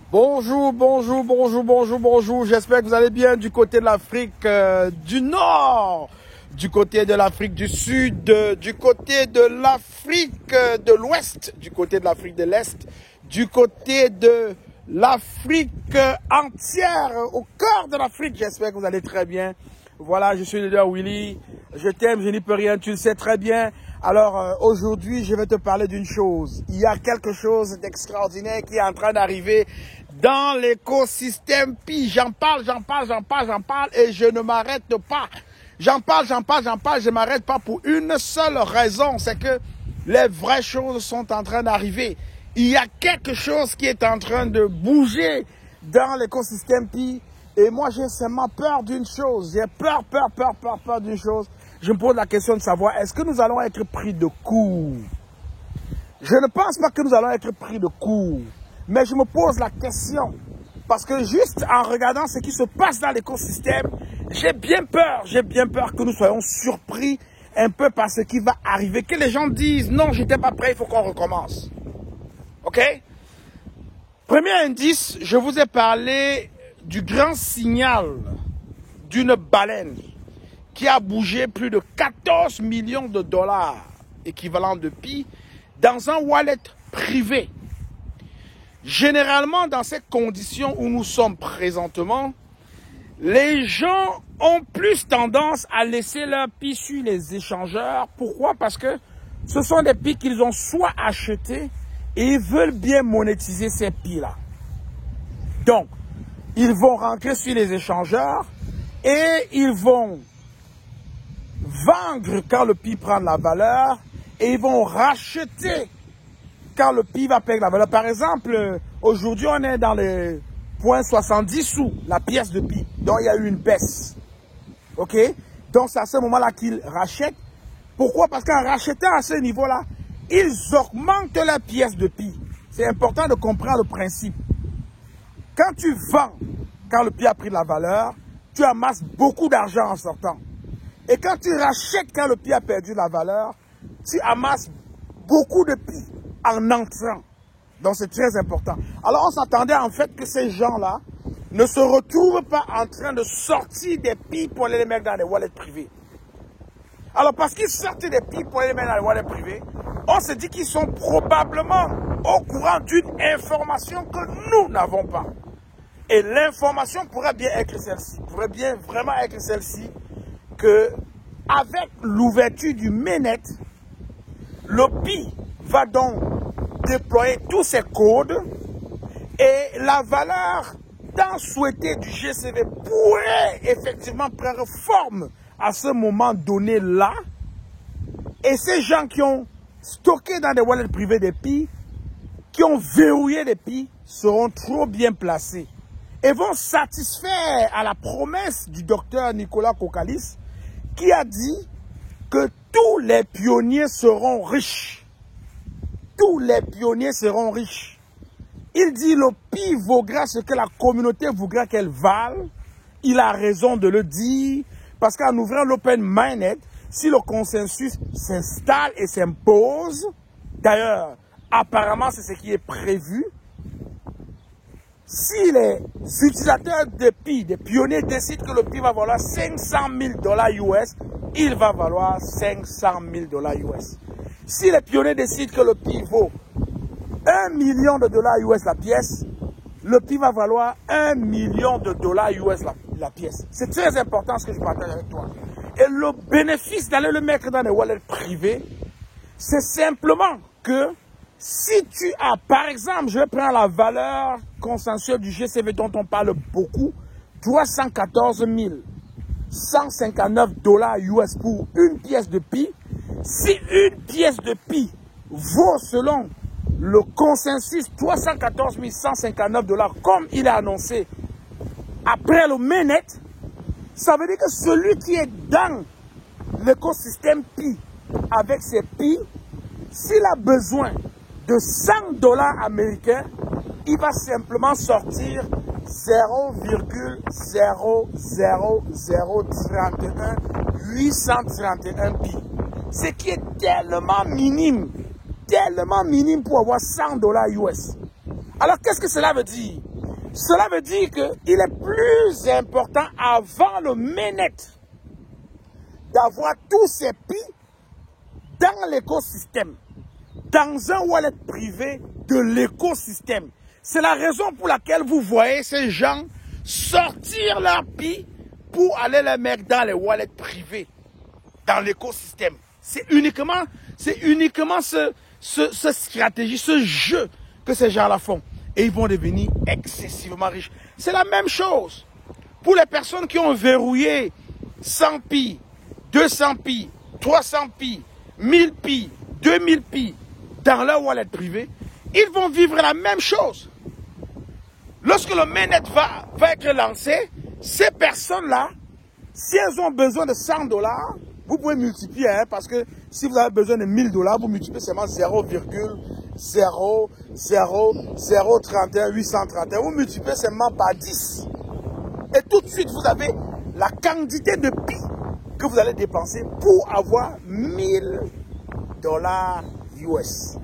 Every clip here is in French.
Bonjour, bonjour, bonjour, bonjour, bonjour. J'espère que vous allez bien du côté de l'Afrique du Nord, du côté de l'Afrique du Sud, du côté de l'Afrique de l'Ouest, du côté de l'Afrique de l'Est, du côté de l'Afrique entière, au cœur de l'Afrique. J'espère que vous allez très bien. Voilà, je suis le leader Willy. Je t'aime, je n'y peux rien, tu le sais très bien. Alors aujourd'hui, je vais te parler d'une chose. Il y a quelque chose d'extraordinaire qui est en train d'arriver dans l'écosystème Pi. J'en parle et je ne m'arrête pas. J'en parle, je ne m'arrête pas pour une seule raison. C'est que les vraies choses sont en train d'arriver. Il y a quelque chose qui est en train de bouger dans l'écosystème Pi. Et moi, j'ai seulement peur d'une chose. J'ai peur d'une chose. Je me pose la question de savoir, est-ce que nous allons être pris de court? Je ne pense pas que nous allons être pris de court. Mais je me pose la question. Parce que juste en regardant ce qui se passe dans l'écosystème, j'ai bien peur que nous soyons surpris un peu par ce qui va arriver. Que les gens disent, non, j'étais pas prêt, il faut qu'on recommence. OK? Premier indice, je vous ai parlé du grand signal d'une baleine qui a bougé plus de 14 millions de dollars équivalent de Pi dans un wallet privé. Généralement, dans ces conditions où nous sommes présentement, les gens ont plus tendance à laisser leur Pi sur les échangeurs. Pourquoi? Parce que ce sont des Pi qu'ils ont soit achetés et ils veulent bien monétiser ces Pi-là. Donc, ils vont rentrer sur les échangeurs et ils vont vendre quand le Pi prend de la valeur et ils vont racheter quand le Pi va perdre la valeur. Par exemple, aujourd'hui, on est dans les 0,70 sous la pièce de Pi. Donc, il y a eu une baisse. OK? Donc, c'est à ce moment-là qu'ils rachètent. Pourquoi? Parce qu'en rachetant à ce niveau-là, ils augmentent la pièce de Pi. C'est important de comprendre le principe. Quand tu vends, quand le Pi a pris de la valeur, tu amasses beaucoup d'argent en sortant. Et quand tu rachètes quand le Pi a perdu de la valeur, tu amasses beaucoup de Pi en entrant. Donc c'est très important. Alors on s'attendait en fait que ces gens-là ne se retrouvent pas en train de sortir des Pi pour aller les mettre dans des wallets privés. Alors parce qu'ils sortent des Pi pour aller les mettre dans les wallets privés, on se dit qu'ils sont probablement au courant d'une information que nous n'avons pas. Et l'information pourrait bien être celle-ci, pourrait bien vraiment être celle-ci, que avec l'ouverture du mainnet, le Pi va donc déployer tous ses codes et la valeur tant souhaitée du GCV pourrait effectivement prendre forme à ce moment donné-là. Et ces gens qui ont stocké dans des wallets privés des Pi, qui ont verrouillé des Pi, seront trop bien placés et vont satisfaire à la promesse du docteur Nicolas Kokalis qui a dit que tous les pionniers seront riches. Tous les pionniers seront riches. Il dit le Pi vaudra ce que la communauté voudra qu'elle vale. Il a raison de le dire parce qu'en ouvrant l'open mainnet, si le consensus s'installe et s'impose, d'ailleurs, apparemment c'est ce qui est prévu, si les utilisateurs de Pi, des pionniers, décident que le Pi va valoir 500 000 dollars US, il va valoir 500 000 dollars US. Si les pionniers décident que le Pi vaut 1 million de dollars US la pièce, le Pi va valoir 1 million de dollars US la pièce. C'est très important ce que je partage avec toi. Et le bénéfice d'aller le mettre dans des wallets privés, c'est simplement que si tu as, par exemple, je vais prendre la valeur consensuelle du GCV dont on parle beaucoup, 314 159 dollars US pour une pièce de Pi. Si une pièce de Pi vaut selon le consensus 314 159 dollars comme il est annoncé après le mainnet, ça veut dire que celui qui est dans l'écosystème Pi avec ses Pi, s'il a besoin de 100 dollars américains, il va simplement sortir 0,00031 831 Pi. Ce qui est tellement minime pour avoir 100 dollars US. Alors qu'est-ce que cela veut dire? Cela veut dire qu'il est plus important avant le mainnet d'avoir tous ces pi dans l'écosystème, dans un wallet privé de l'écosystème. C'est la raison pour laquelle vous voyez ces gens sortir leur pi pour aller les mettre dans les wallets privés, dans l'écosystème. C'est uniquement ce stratégie, ce jeu que ces gens-là font. Et ils vont devenir excessivement riches. C'est la même chose pour les personnes qui ont verrouillé 100 pi, 200 pi, 300 pi, 1000 pi, 2000 pi dans leur wallet privé. Ils vont vivre la même chose. Lorsque le mainnet va être lancé, ces personnes-là, si elles ont besoin de 100 $, vous pouvez multiplier, hein, parce que si vous avez besoin de 1000 $, vous multipliez seulement 0,00031 831. Vous multipliez seulement par 10. Et tout de suite, vous avez la quantité de pi que vous allez dépenser pour avoir 1000 $ US.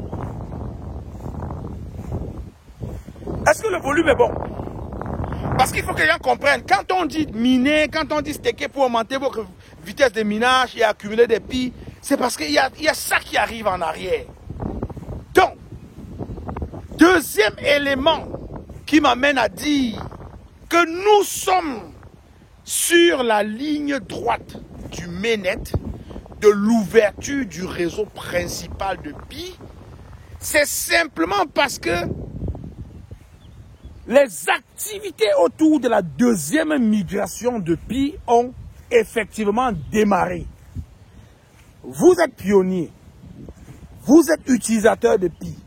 Est-ce que le volume est bon? Parce qu'il faut que les gens comprennent. Quand on dit miner, quand on dit staker pour augmenter votre vitesse de minage et accumuler des pi, c'est parce qu'il y a ça qui arrive en arrière. Donc, deuxième élément qui m'amène à dire que nous sommes sur la ligne droite du mainnet, de l'ouverture du réseau principal de pi, c'est simplement parce que les activités autour de la deuxième migration de pi ont effectivement démarré. Vous êtes pionnier, vous êtes utilisateur de pi.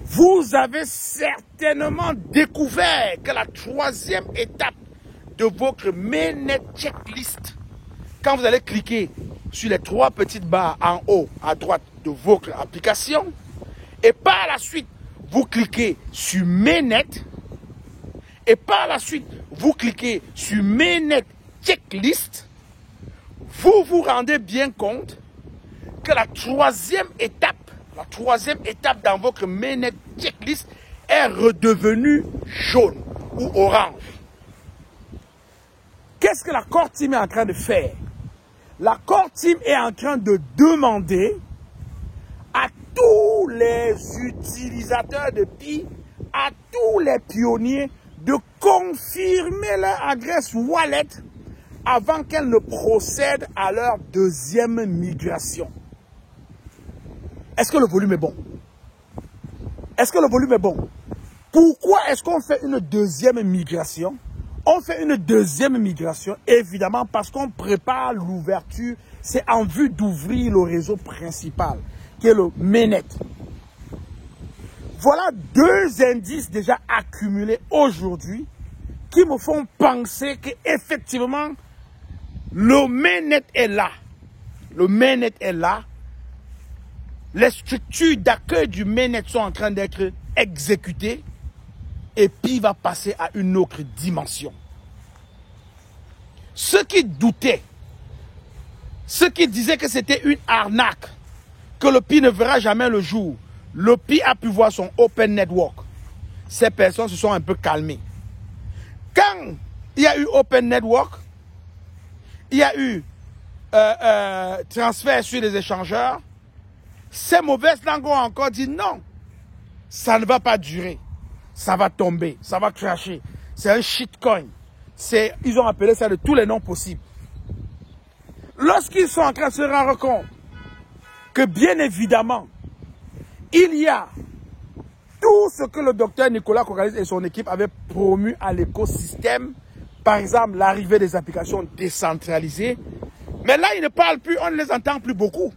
Vous avez certainement découvert que la troisième étape de votre mainnet checklist, quand vous allez cliquer sur les trois petites barres en haut à droite de votre application, et par la suite, vous cliquez sur mainnet, et par la suite, vous cliquez sur mainnet checklist, vous vous rendez bien compte que la troisième étape dans votre mainnet checklist est redevenue jaune ou orange. Qu'est-ce que la Core Team est en train de faire? La Core Team est en train de demander à tous les utilisateurs de pi, à tous les pionniers, de confirmer leur adresse wallet avant qu'elle ne procède à leur deuxième migration. Est-ce que le volume est bon? Est-ce que le volume est bon? Pourquoi est-ce qu'on fait une deuxième migration? On fait une deuxième migration, évidemment, parce qu'on prépare l'ouverture. C'est en vue d'ouvrir le réseau principal, qui est le mainnet. Voilà deux indices déjà accumulés aujourd'hui qui me font penser qu'effectivement, le mainnet est là. Le mainnet est là. Les structures d'accueil du mainnet sont en train d'être exécutées. Et puis, va passer à une autre dimension. Ceux qui doutaient, ceux qui disaient que c'était une arnaque, que le pi ne verra jamais le jour, le pi a pu voir son open network. Ces personnes se sont un peu calmées. Quand il y a eu open network, il y a eu transfert sur les échangeurs, ces mauvaises langues ont encore dit non, ça ne va pas durer. Ça va tomber, ça va crasher. C'est un shitcoin. Ils ont appelé ça de tous les noms possibles. Lorsqu'ils sont en train de se rendre compte que bien évidemment, il y a tout ce que le docteur Nicolas Kokalis et son équipe avaient promu à l'écosystème, par exemple l'arrivée des applications décentralisées, mais là ils ne parlent plus, on ne les entend plus beaucoup.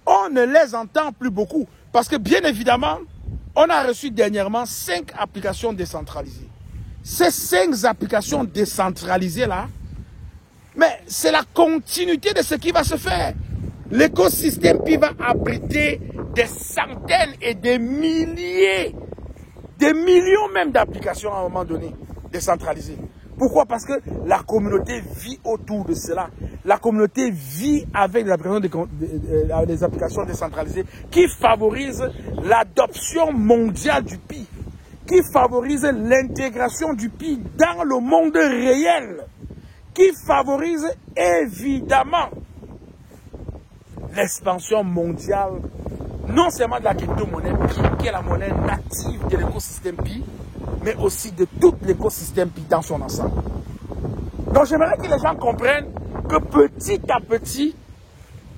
On ne les entend plus beaucoup parce que bien évidemment, on a reçu dernièrement 5 applications décentralisées. Ces 5 applications décentralisées-là, mais c'est la continuité de ce qui va se faire. L'écosystème qui va abriter des centaines et des milliers, des millions même d'applications à un moment donné décentralisées. Pourquoi? Parce que la communauté vit autour de cela. La communauté vit avec des applications décentralisées qui favorisent l'adoption mondiale du pi, qui favorise l'intégration du Pi dans le monde réel, qui favorise évidemment l'expansion mondiale, non seulement de la crypto-monnaie Pi, qui est la monnaie native de l'écosystème Pi, mais aussi de tout l'écosystème Pi dans son ensemble. Donc j'aimerais que les gens comprennent que petit à petit,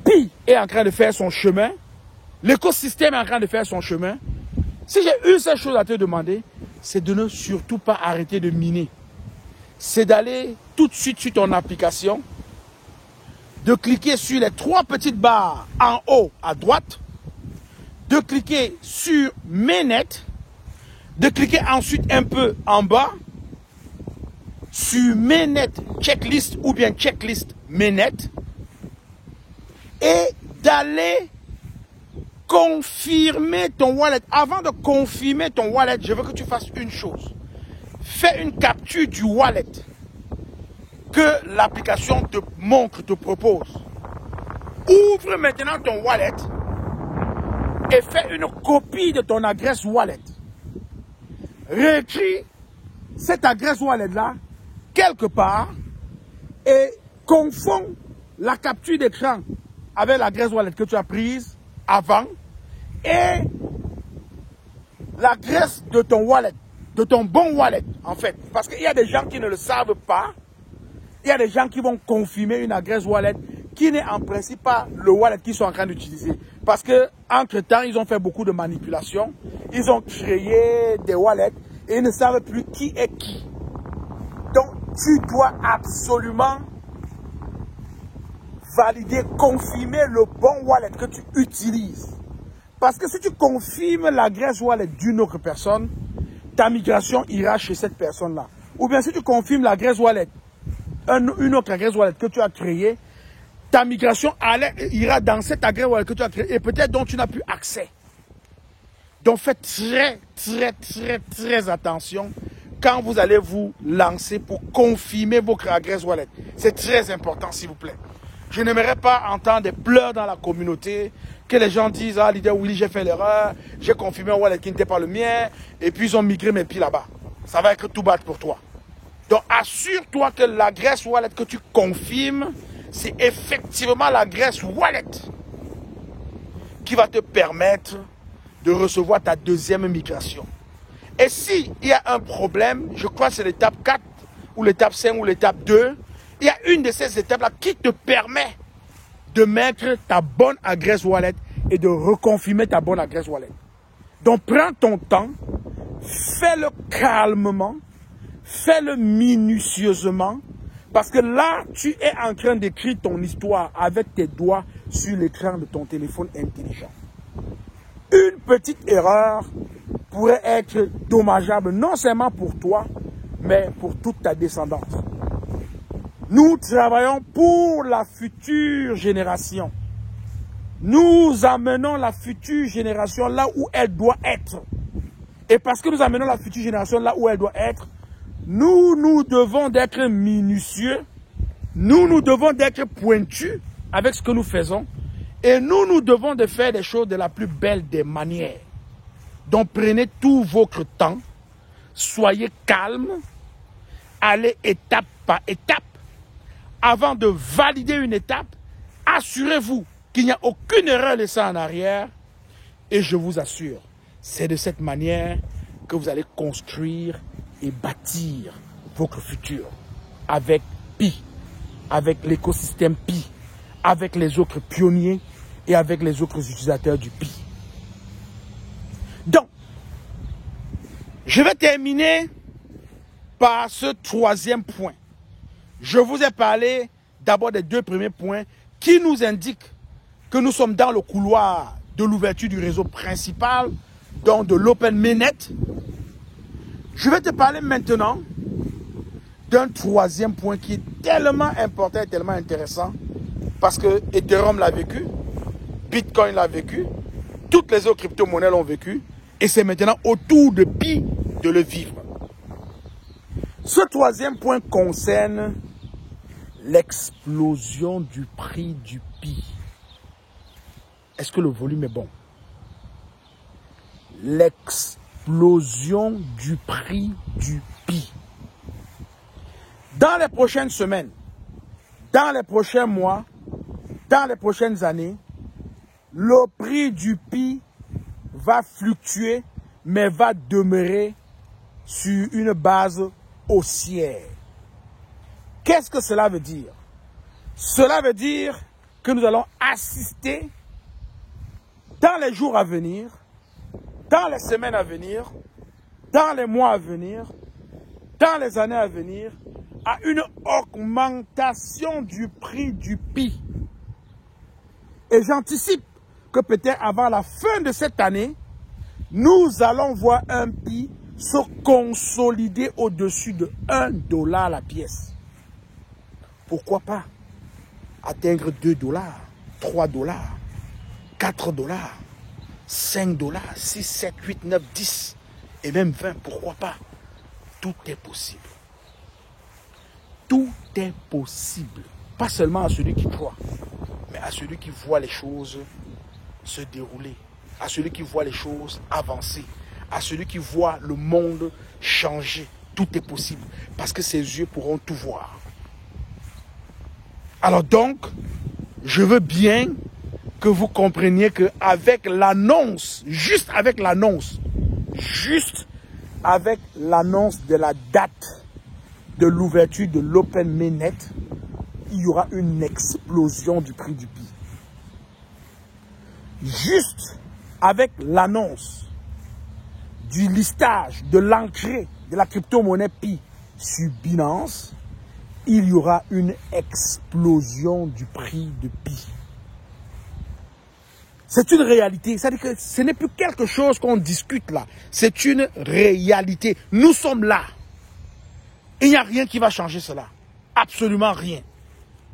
Pi est en train de faire son chemin, l'écosystème est en train de faire son chemin. Si j'ai une seule chose à te demander, c'est de ne surtout pas arrêter de miner. C'est d'aller tout de suite sur ton application, de cliquer sur les 3 petites barres en haut à droite, de cliquer sur Mainnet, de cliquer ensuite un peu en bas sur Mainnet Checklist ou bien Checklist Mainnet et d'aller confirmer ton wallet. Avant de confirmer ton wallet, je veux que tu fasses une chose. Fais une capture du wallet que l'application te montre, te propose. Ouvre maintenant ton wallet et fais une copie de ton adresse wallet. Réécris cette adresse wallet-là quelque part et confonds la capture d'écran avec l'adresse wallet que tu as prise avant et l'adresse de ton wallet, de ton bon wallet en fait. Parce qu'il y a des gens qui ne le savent pas. Il y a des gens qui vont confirmer une adresse wallet qui n'est en principe pas le wallet qu'ils sont en train d'utiliser. Parce que entre temps, ils ont fait beaucoup de manipulations. Ils ont créé des wallets et ils ne savent plus qui est qui. Donc, tu dois absolument valider, confirmer le bon wallet que tu utilises. Parce que si tu confirmes l'adresse wallet d'une autre personne, ta migration ira chez cette personne-là. Ou bien si tu confirmes l'adresse wallet, une autre adresse wallet que tu as créée, ta migration ira dans cette adresse wallet que tu as créée et peut-être dont tu n'as plus accès. Donc faites très attention quand vous allez vous lancer pour confirmer votre adresse wallet. C'est très important s'il vous plaît. Je n'aimerais pas entendre des pleurs dans la communauté, que les gens disent « Ah, leader Willy, j'ai fait l'erreur, j'ai confirmé un wallet qui n'était pas le mien, et puis ils ont migré mes pieds là-bas. » Ça va être tout bad pour toi. Donc, assure-toi que l'adresse wallet que tu confirmes, c'est effectivement l'adresse wallet qui va te permettre de recevoir ta deuxième migration. Et s'il y a un problème, je crois que c'est l'étape 4 ou l'étape 5 ou l'étape 2, il y a une de ces étapes-là qui te permet de mettre ta bonne adresse wallet et de reconfirmer ta bonne adresse wallet. Donc, prends ton temps, fais-le calmement, fais-le minutieusement, parce que là, tu es en train d'écrire ton histoire avec tes doigts sur l'écran de ton téléphone intelligent. Une petite erreur pourrait être dommageable, non seulement pour toi, mais pour toute ta descendance. Nous travaillons pour la future génération. Nous amenons la future génération là où elle doit être. Et parce que nous amenons la future génération là où elle doit être, nous devons d'être minutieux, nous devons d'être pointus avec ce que nous faisons et nous devons de faire des choses de la plus belle des manières. Donc prenez tout votre temps, soyez calme, allez étape par étape. Avant de valider une étape, assurez-vous qu'il n'y a aucune erreur laissée en arrière et je vous assure, c'est de cette manière que vous allez construire et bâtir votre futur avec Pi, avec l'écosystème Pi, avec les autres pionniers et avec les autres utilisateurs du Pi. Donc, je vais terminer par ce troisième point. Je vous ai parlé d'abord des 2 premiers points qui nous indiquent que nous sommes dans le couloir de l'ouverture du réseau principal, donc de l'Open Mainnet. Je vais te parler maintenant d'un 3e point qui est tellement important et tellement intéressant parce que Ethereum l'a vécu, Bitcoin l'a vécu, toutes les autres crypto-monnaies l'ont vécu et c'est maintenant au tour de Pi de le vivre. Ce 3e point concerne l'explosion du prix du Pi. Est-ce que le volume est bon? explosion du prix du Pi. Dans les prochaines semaines, dans les prochains mois, dans les prochaines années, le prix du Pi va fluctuer, mais va demeurer sur une base haussière. Qu'est-ce que cela veut dire? Cela veut dire que nous allons assister dans les jours à venir, dans les semaines à venir, dans les mois à venir, dans les années à venir, à une augmentation du prix du Pi. Et j'anticipe que peut-être avant la fin de cette année, nous allons voir un Pi se consolider au-dessus de 1 $ la pièce. Pourquoi pas atteindre 2 $, 3 $, 4 $, 5 $, 6, 7, 8, 9, 10 et même 20, pourquoi pas? Tout est possible. Tout est possible. Pas seulement à celui qui croit, mais à celui qui voit les choses se dérouler, à celui qui voit les choses avancer, à celui qui voit le monde changer. Tout est possible parce que ses yeux pourront tout voir. Alors donc, je veux bien que vous compreniez qu'avec l'annonce, juste avec l'annonce de la date de l'ouverture de l'Open Mainnet, il y aura une explosion du prix du Pi. Juste avec l'annonce du listage, de l'entrée de la crypto-monnaie Pi sur Binance, il y aura une explosion du prix de Pi. C'est une réalité. C'est-à-dire que ce n'est plus quelque chose qu'on discute là. C'est une réalité. Nous sommes là. Il n'y a rien qui va changer cela. Absolument rien.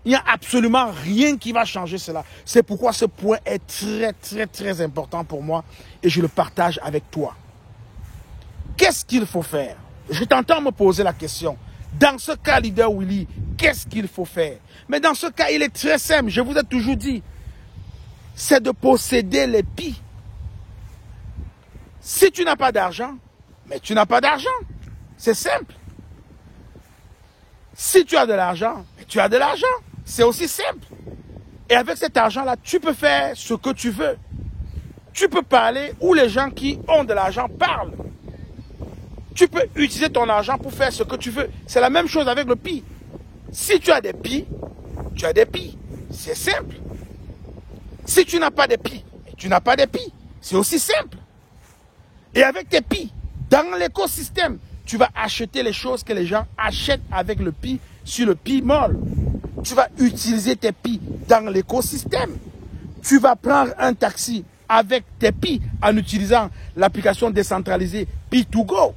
Il n'y a absolument rien qui va changer cela. C'est pourquoi ce point est très, très, très important pour moi et je le partage avec toi. Qu'est-ce qu'il faut faire? Je t'entends me poser la question. Dans ce cas, Leader Willy, qu'est-ce qu'il faut faire? Mais dans ce cas, il est très simple. Je vous ai toujours dit, c'est de posséder les Pi. Si tu n'as pas d'argent, mais tu n'as pas d'argent. C'est simple. Si tu as de l'argent, tu as de l'argent. C'est aussi simple. Et avec cet argent-là, tu peux faire ce que tu veux. Tu peux parler où les gens qui ont de l'argent parlent. Tu peux utiliser ton argent pour faire ce que tu veux. C'est la même chose avec le Pi. Si tu as des Pi, tu as des Pi. C'est simple. Si tu n'as pas de Pi, tu n'as pas de Pi. C'est aussi simple. Et avec tes Pi, dans l'écosystème, tu vas acheter les choses que les gens achètent avec le Pi sur le Pi Mall. Tu vas utiliser tes Pi dans l'écosystème. Tu vas prendre un taxi avec tes Pi en utilisant l'application décentralisée Pi2Go.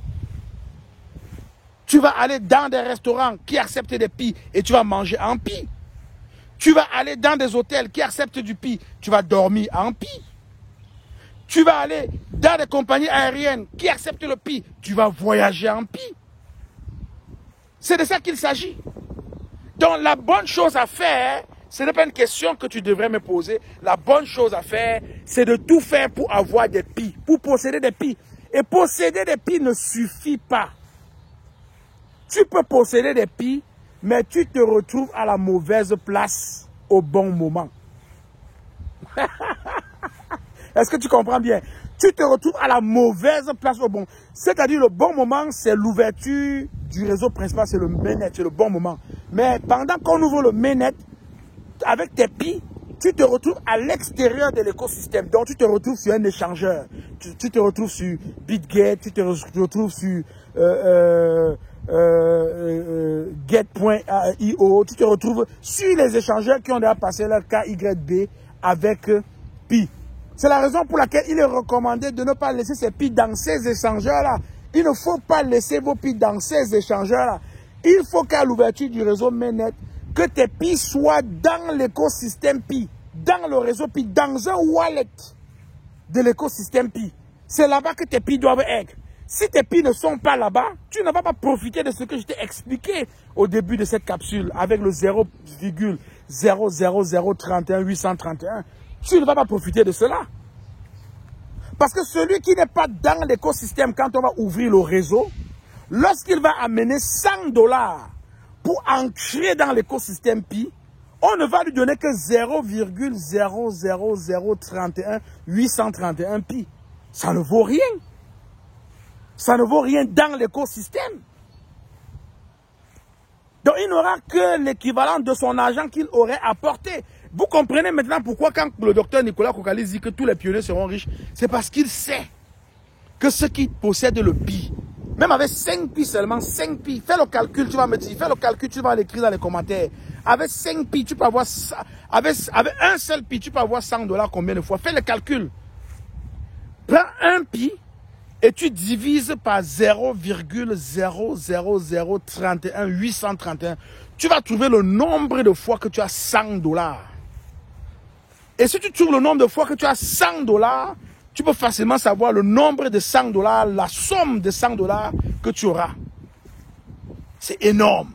Tu vas aller dans des restaurants qui acceptent des Pi et tu vas manger en Pi. Tu vas aller dans des hôtels qui acceptent du Pi, tu vas dormir en Pi. Tu vas aller dans des compagnies aériennes qui acceptent le Pi, tu vas voyager en Pi. C'est de ça qu'il s'agit. Donc la bonne chose à faire, ce n'est pas une question que tu devrais me poser. La bonne chose à faire, c'est de tout faire pour avoir des Pi, pour posséder des Pi. Et posséder des Pi ne suffit pas. Tu peux posséder des Pi, mais tu te retrouves à la mauvaise place au bon moment. Est-ce que tu comprends bien? Tu te retrouves à la mauvaise place au bon. C'est-à-dire le bon moment, c'est l'ouverture du réseau principal, c'est le mainnet, c'est le bon moment. Mais pendant qu'on ouvre le mainnet, avec tes Pi, tu te retrouves à l'extérieur de l'écosystème. Donc tu te retrouves sur un échangeur. Tu te retrouves sur BitGet, tu te retrouves sur Get.io, tu te retrouves sur les échangeurs qui ont déjà passé leur KYB avec Pi. C'est la raison pour laquelle il est recommandé de ne pas laisser ces Pi dans ces échangeurs-là. Il ne faut pas laisser vos Pi dans ces échangeurs-là. Il faut qu'à l'ouverture du réseau mainnet, que tes Pi soient dans l'écosystème Pi, dans le réseau Pi, dans un wallet de l'écosystème Pi. C'est là-bas que tes Pi doivent être. Si tes Pi ne sont pas là-bas, tu ne vas pas profiter de ce que je t'ai expliqué au début de cette capsule avec le 0,00031831. Tu ne vas pas profiter de cela. Parce que celui qui n'est pas dans l'écosystème, quand on va ouvrir le réseau, lorsqu'il va amener 100 $ pour ancrer dans l'écosystème Pi, on ne va lui donner que 0,00031831 Pi. Ça ne vaut rien. Ça ne vaut rien dans l'écosystème. Donc il n'aura que l'équivalent de son argent qu'il aurait apporté. Vous comprenez maintenant pourquoi quand le docteur Nicolas Kokalis dit que tous les pionniers seront riches, c'est parce qu'il sait que ceux qui possèdent le Pi, même avec 5 Pi seulement, 5 Pi, fais le calcul, tu vas me dire, fais le calcul, tu vas l'écrire dans les commentaires. Avec 5 Pi, tu peux avoir, avec un seul Pi, tu peux avoir 100 $ combien de fois? Fais le calcul. Prends un Pi et tu divises par 0,00031831. Tu vas trouver le nombre de fois que tu as 100 $. Et si tu trouves le nombre de fois que tu as 100 $, tu peux facilement savoir le nombre de 100 $, la somme de 100 $ que tu auras. C'est énorme.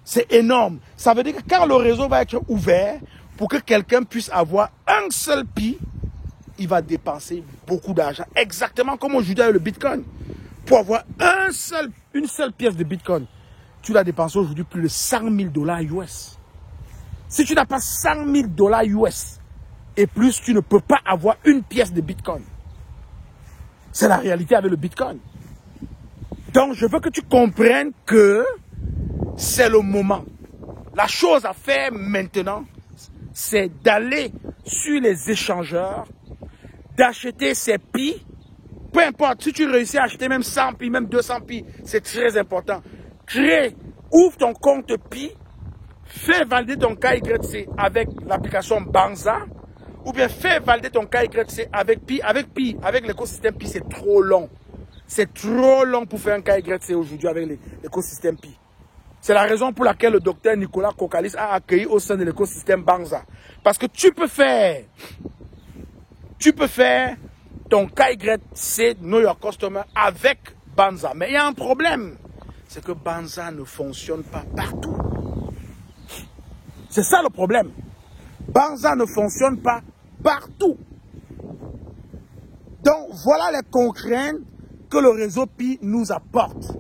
C'est énorme. Ça veut dire que quand le réseau va être ouvert, pour que quelqu'un puisse avoir un seul Pi, il va dépenser beaucoup d'argent. Exactement comme aujourd'hui avec le Bitcoin. Pour avoir une seule pièce de Bitcoin, tu l'as dépensé aujourd'hui plus de 100 000 $ US. Si tu n'as pas 100 000 $ US et plus, tu ne peux pas avoir une pièce de Bitcoin. C'est la réalité avec le Bitcoin. Donc, je veux que tu comprennes que c'est le moment. La chose à faire maintenant, c'est d'aller sur les échangeurs, d'acheter ces Pi. Peu importe, si tu réussis à acheter même 100 Pi, même 200 Pi, c'est très important. Ouvre ton compte Pi, fais valider ton KYC avec l'application Banza, ou bien fais valider ton KYC avec Pi. Avec l'écosystème Pi, c'est trop long. C'est trop long pour faire un KYC aujourd'hui avec l'écosystème Pi. C'est la raison pour laquelle le docteur Nicolas Kokalis a accueilli au sein de l'écosystème Banza. Parce que tu peux faire ton KYC Know Your Customer avec Banza. Mais il y a un problème. C'est que Banza ne fonctionne pas partout. C'est ça le problème. Banza ne fonctionne pas partout. Donc voilà les contraintes que le réseau Pi nous apporte.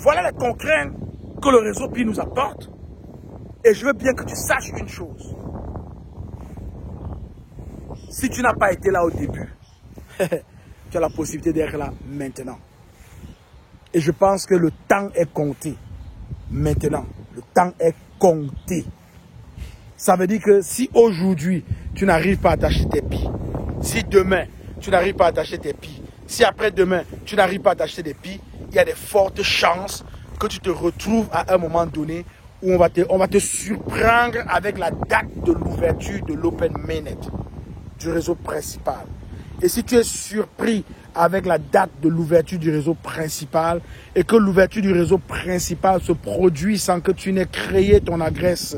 Voilà les contraintes que le réseau Pi nous apporte. Et je veux bien que tu saches une chose. Si tu n'as pas été là au début, tu as la possibilité d'être là maintenant. Et je pense que le temps est compté. Maintenant, le temps est compté. Ça veut dire que si aujourd'hui, tu n'arrives pas à t'acheter tes Pi, si demain, tu n'arrives pas à t'acheter tes Pi, si après-demain, tu n'arrives pas à t'acheter des Pi, il y a des fortes chances que tu te retrouves à un moment donné où on va te surprendre avec la date de l'ouverture de l'Open Mainnet, du réseau principal. Et si tu es surpris avec la date de l'ouverture du réseau principal et que l'ouverture du réseau principal se produit sans que tu n'aies créé ton adresse,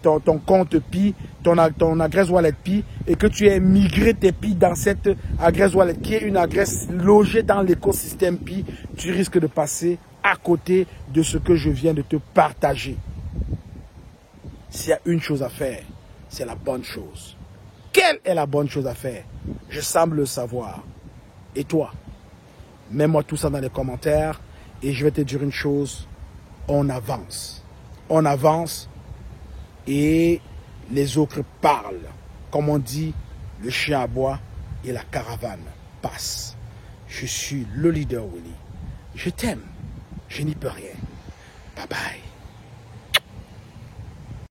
ton compte Pi, ton adresse wallet Pi, et que tu aies migré tes Pi dans cette adresse wallet qui est une adresse logée dans l'écosystème Pi, tu risques de passer à côté de ce que je viens de te partager. S'il y a une chose à faire, c'est la bonne chose. Quelle est la bonne chose à faire? Je semble le savoir. Et toi? Mets-moi tout ça dans les commentaires et je vais te dire une chose. On avance. On avance et les autres parlent. Comme on dit, le chien aboie et la caravane passe. Je suis le leader Willy. Je t'aime. Je n'y peux rien. Bye bye.